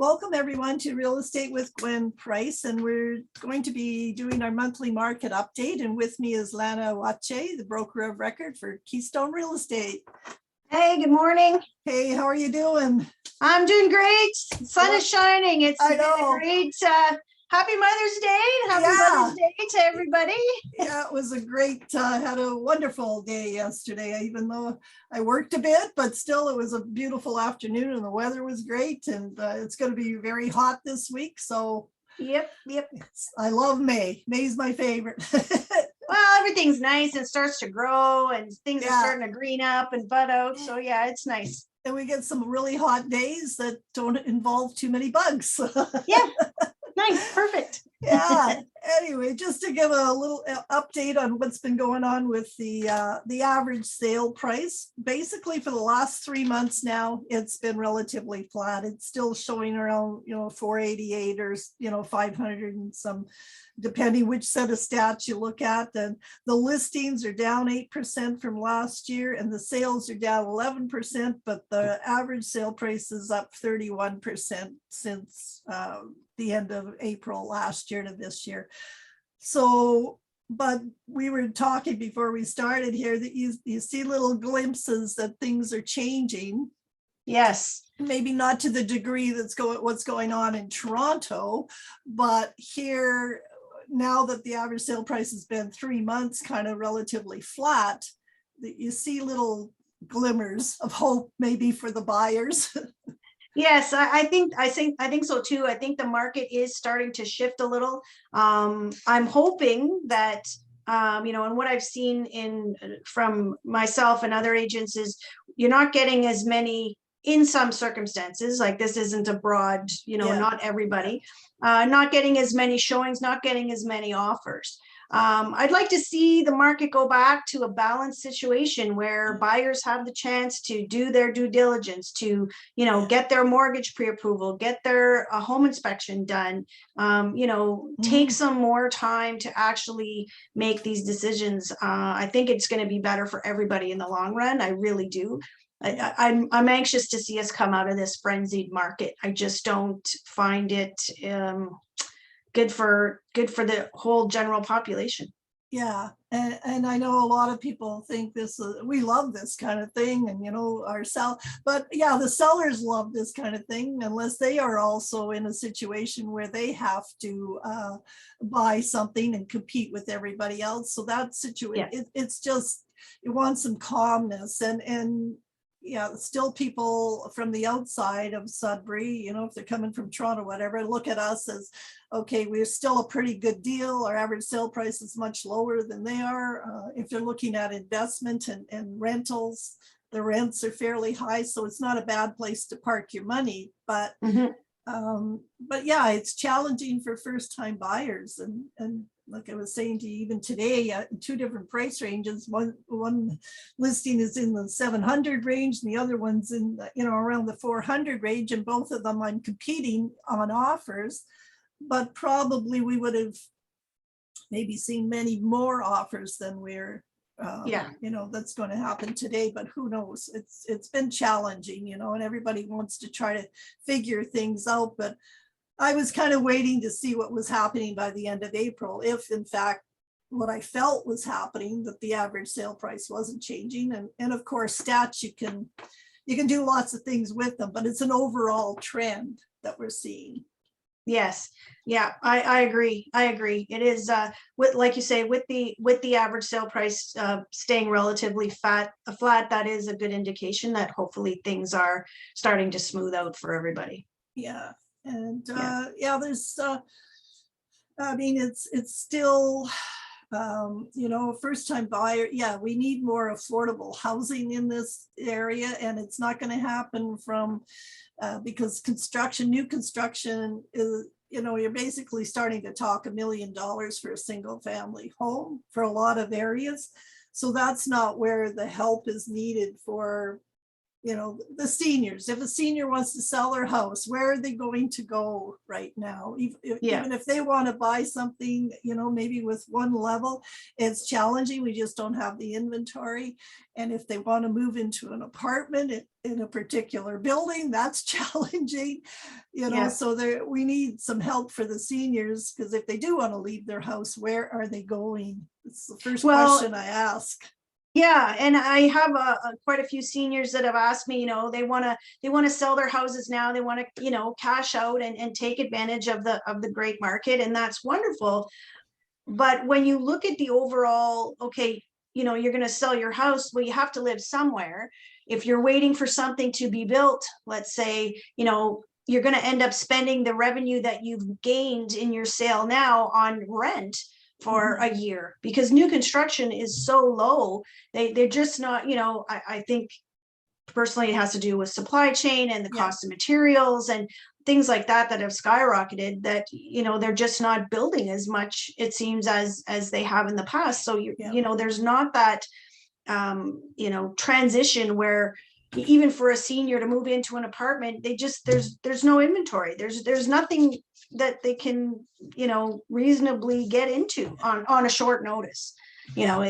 Welcome everyone to Real Estate with Gwen Price, and we're going to be doing our monthly market update. And with me is Lana Watier, the broker of record for Keystone Real Estate. Hey, good morning. Hey, how are you doing? I'm doing great. The sun is shining. It's I been a know. great happy Mother's Day. Happy Mother's Day to everybody. Yeah, it was a great, had a wonderful day yesterday, even though I worked a bit, but still it was a beautiful afternoon and the weather was great, and it's going to be very hot this week. So Yep. I love May. May's my favorite. Well, everything's nice and starts to grow and things are Yeah. starting to green up and bud out. So yeah, it's nice. And we get some really hot days that don't involve too many bugs. Yeah, nice, perfect. Yeah. Anyway, just to give a little update on what's been going on with the average sale price. Basically, for the last 3 months now, it's been relatively flat. It's still showing around 488 or 500 and some, depending which set of stats you look at. And the listings are down 8% from last year, and the sales are down 11%, but the average sale price is up 31% since the end of April last year to this year. So, but we were talking before we started here that you see little glimpses that things are changing. Yes. Maybe not to the degree what's going on in Toronto, but here, now that the average sale price has been 3 months kind of relatively flat, that you see little glimmers of hope maybe for the buyers. Yes, I think so too. I think the market is starting to shift a little. I'm hoping that and what I've seen from myself and other agents is you're not getting as many, in some circumstances, like this isn't a broad, not everybody, not getting as many showings, not getting as many offers. I'd like to see the market go back to a balanced situation where buyers have the chance to do their due diligence, to, get their mortgage pre-approval, get their home inspection done, take some more time to actually make these decisions. I think it's going to be better for everybody in the long run. I really do. I'm anxious to see us come out of this frenzied market. I just don't find it good for the whole general population. Yeah, and I know a lot of people think we love this kind of thing, and but yeah, the sellers love this kind of thing unless they are also in a situation where they have to buy something and compete with everybody else. So that situation, it's just, you want some calmness, and yeah, still people from the outside of Sudbury, if they're coming from Toronto, whatever, look at us as, okay, we're still a pretty good deal. Our average sale price is much lower than they are. If you're looking at investment and rentals, the rents are fairly high, so it's not a bad place to park your money. But but yeah, it's challenging for first-time buyers, and like I was saying to you, even today, 2 different price ranges. One listing is in the 700 range, and the other one's in around the 400 range, and both of them I'm competing on offers. But probably we would have maybe seen many more offers than we're that's going to happen today, but who knows? It's been challenging, and everybody wants to try to figure things out. But I was kind of waiting to see what was happening by the end of April, if in fact what I felt was happening, that the average sale price wasn't changing. And of course, stats, you can do lots of things with them, but it's an overall trend that we're seeing. Yes. Yeah, I agree. It is like you say, with the average sale price staying relatively flat, that is a good indication that hopefully things are starting to smooth out for everybody. Yeah. And there's I mean, it's still first-time buyer. Yeah, we need more affordable housing in this area, and it's not going to happen from because new construction is, you're basically starting to talk $1 million for a single family home for a lot of areas. So that's not where the help is needed for you know, the seniors, if a senior wants to sell their house, where are they going to go right now? Even if they want to buy something, you know, maybe with one level, it's challenging. We just don't have the inventory. And if they want to move into an apartment in a particular building, that's challenging, you know, so we need some help for the seniors, because if they do want to leave their house, where are they going? It's the first question I ask. Yeah, and I have quite a few seniors that have asked me, you know, they want to sell their houses now. They want to, you know, cash out and take advantage of the great market, and that's wonderful. But when you look at the overall, okay, you know, you're going to sell your house, well, you have to live somewhere. If you're waiting for something to be built, let's say, you know, you're going to end up spending the revenue that you've gained in your sale now on rent for a year, because new construction is so low. They're just not, you know, I think personally it has to do with supply chain and the cost of materials and things like that have skyrocketed, that, you know, they're just not building as much, it seems, as they have in the past. So you know, there's not that you know, transition where even for a senior to move into an apartment, they just, there's no inventory. There's nothing that they can, you know, reasonably get into on a short notice. You know,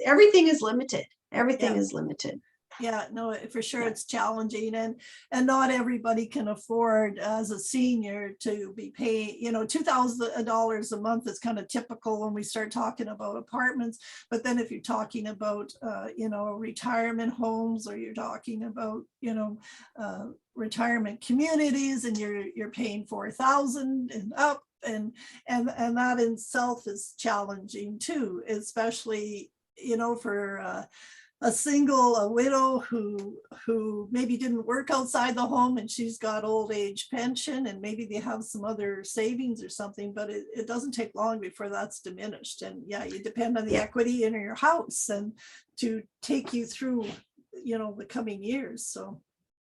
everything is limited. Everything is limited. Yeah, no, for sure it's challenging, and not everybody can afford as a senior to be paying, you know, $2,000 a month is kind of typical when we start talking about apartments. But then if you're talking about, you know, retirement homes, or you're talking about, you know, retirement communities, and you're paying $4,000 and up, and that in itself is challenging too, especially, you know, for a widow who maybe didn't work outside the home, and she's got old age pension, and maybe they have some other savings or something, but it doesn't take long before that's diminished. And you depend on the equity in your house and to take you through, you know, the coming years. So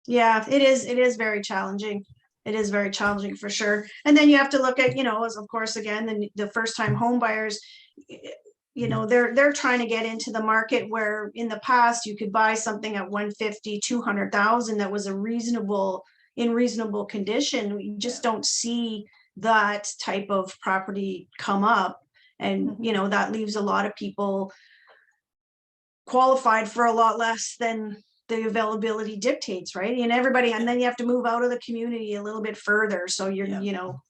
it is very challenging. It is very challenging for sure. And then you have to look at, you know, as of course, again, the first time home buyers, you know, they're trying to get into the market where in the past you could buy something at 150, 200,000 that was in reasonable condition. We just don't see that type of property come up. And, you know, that leaves a lot of people qualified for a lot less than the availability dictates, right? And then you have to move out of the community a little bit further. So you're, you know,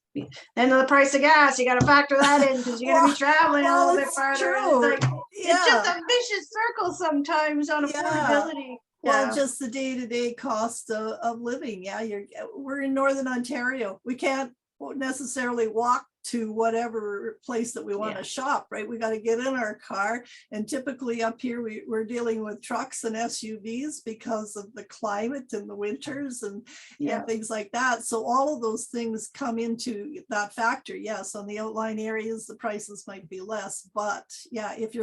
then the price of gas, you got to factor that in, because you're going to be traveling a little bit farther. It's like, it's just a vicious circle sometimes on affordability. Well, just the day-to-day cost of living. We're in Northern Ontario. We can't necessarily walk to whatever place that we want to shop, right? We got to get in our car, and typically up here we're dealing with trucks and SUVs because of the climate and the winters and things like that. So all of those things come into that factor. Yes, on the outlying areas the prices might be less, but if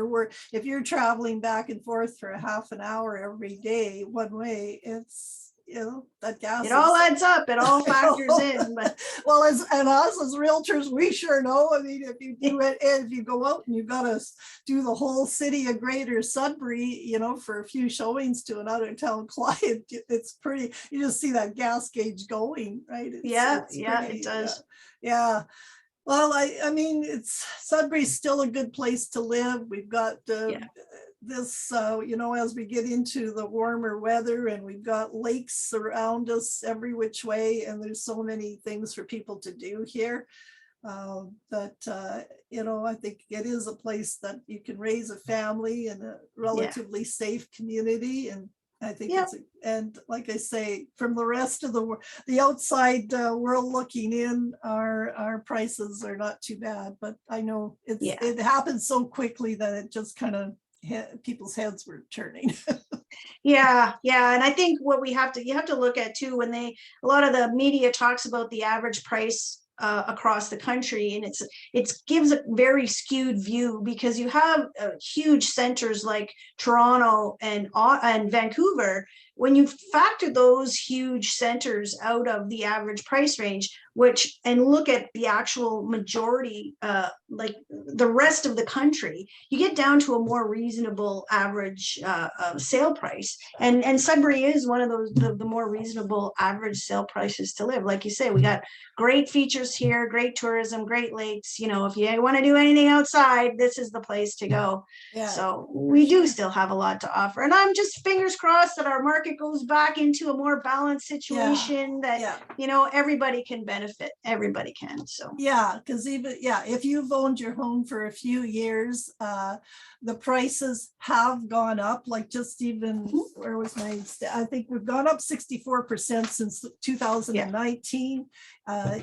you're traveling back and forth for a half an hour every day one way, it's, you know, that gas, it all adds up, it all factors in. But well, us as realtors, we sure know. I mean, if you do it, if you go out and you've got to do the whole city of Greater Sudbury, you know, for a few showings to an out of town client, it's pretty, you just see that gas gauge going, right? It does. Well, I mean, Sudbury's still a good place to live. We've got this, you know, as we get into the warmer weather, and we've got lakes around us every which way, and there's so many things for people to do here that, you know, I think it is a place that you can raise a family in a relatively safe community. And I think and like I say, from the rest of the outside world looking in, our prices are not too bad, but I know it happens so quickly that it just kind of people's heads were turning. And I think what you have to look at too, when a lot of the media talks about the average price across the country, and it gives a very skewed view, because you have huge centers like Toronto and Vancouver. When you factor those huge centers out of the average price range, and look at the actual majority, like the rest of the country, you get down to a more reasonable average sale price. And Sudbury is one of those, the more reasonable average sale prices to live. Like you say, we got great features here, great tourism, great lakes. You know, if you want to do anything outside, this is the place to go. Yeah. So we do still have a lot to offer. And I'm just fingers crossed that our market goes back into a more balanced situation that, you know, everybody can benefit. Everybody can. So yeah, because even if you've owned your home for a few years, the prices have gone up. Like just even where was my? I think we've gone up 64% since 2019.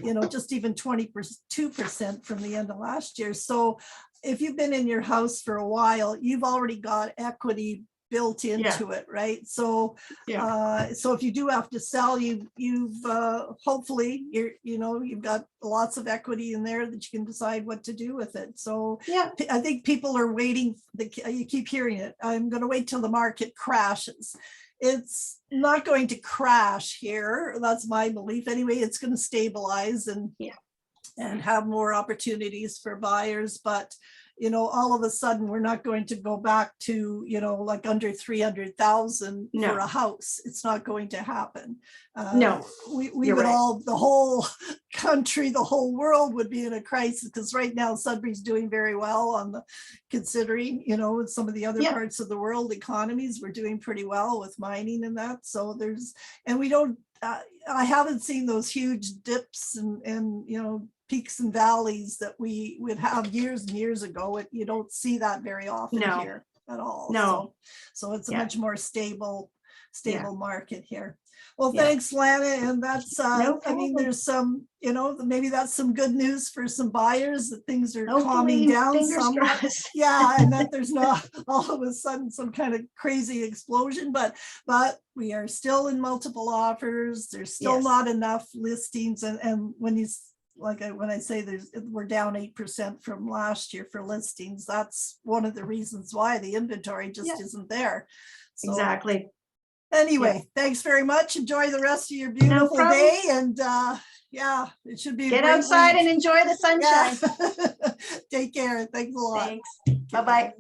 You know, just even 22% from the end of last year. So if you've been in your house for a while, you've already got equity built into it, right? So so if you do have to sell, you've hopefully you've got lots of equity in there that you can decide what to do with it. So I think people are waiting. You keep hearing it. I'm going to wait till the market crashes. It's not going to crash here. That's my belief anyway. It's going to stabilize and have more opportunities for buyers, but you know, all of a sudden we're not going to go back to, you know, like under 300,000 for a house. It's not going to happen. No, we would all, the whole country, the whole world would be in a crisis, because right now Sudbury's doing very well on the, considering, you know, some of the other parts of the world economies, we're doing pretty well with mining and that. So there's, and we don't, I haven't seen those huge dips and you know, peaks and valleys that we would have years and years ago. You don't see that very often here at all. No. So it's a much more stable market here. Well, thanks, Lana. And that's, I mean, there's some, you know, maybe that's some good news for some buyers, that things are calming down somewhat. And that there's not all of a sudden some kind of crazy explosion, but we are still in multiple offers. There's still not enough listings. And when you, like when I say we're down 8% from last year for listings, that's one of the reasons why the inventory just isn't there. So, exactly. Anyway, thanks very much. Enjoy the rest of your beautiful day. And it should be get outside and enjoy the sunshine. Take care. Thanks a lot. Thanks. Bye-bye.